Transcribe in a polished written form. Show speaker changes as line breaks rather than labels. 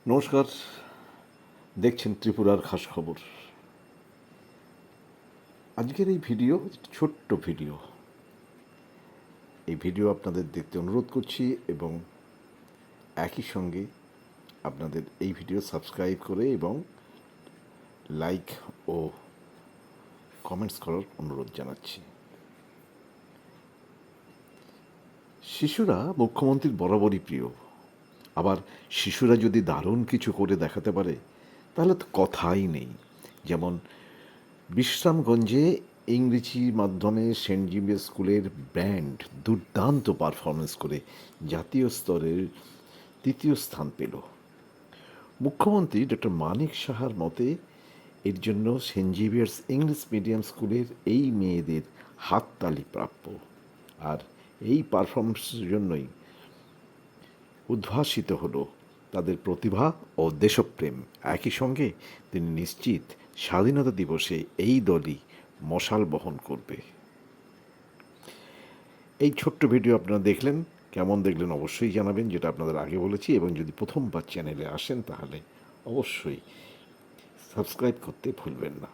নমস্কার, দেখছেন ত্রিপুরার খাস খবর। আজকের এই ভিডিও ছোট্ট ভিডিও। এই ভিডিও আপনাদের দেখতে অনুরোধ করছি এবং একই সঙ্গে আপনাদের এই ভিডিও সাবস্ক্রাইব করে এবং লাইক ও কমেন্টস করার অনুরোধ জানাচ্ছি। শিশুরা মুখ্যমন্ত্রীর বরাবরই প্রিয়। আবার শিশুরা যদি দারুণ কিছু করে দেখাতে পারে তাহলে তো কথাই নেই। যেমন বিশ্রামগঞ্জে ইংরেজি মাধ্যমে সেন্ট জেভিয়ার্স স্কুলের ব্যান্ড দুর্দান্ত পারফরমেন্স করে জাতীয় স্তরের তৃতীয় স্থান পেল। মুখ্যমন্ত্রী ডক্টর মানিক সাহার মতে এর জন্য সেন্ট জেভিয়ার্স ইংলিশ মিডিয়াম স্কুলের এই মেয়েদের হাততালি প্রাপ্য। আর এই পারফরমেন্সের জন্যই উদ্ভাসিত হলো তাদের প্রতিভা ও দেশপ্রেম। একই সঙ্গে তিনি নিশ্চিত স্বাধীনতা দিবসে এই দলই মশাল বহন করবে। এই ছোট্ট ভিডিও আপনারা দেখলেন, কেমন দেখলেন অবশ্যই জানাবেন, যেটা আপনাদের আগে বলেছি। এবং যদি প্রথমবার চ্যানেলে আসেন তাহলে অবশ্যই সাবস্ক্রাইব করতে ভুলবেন না।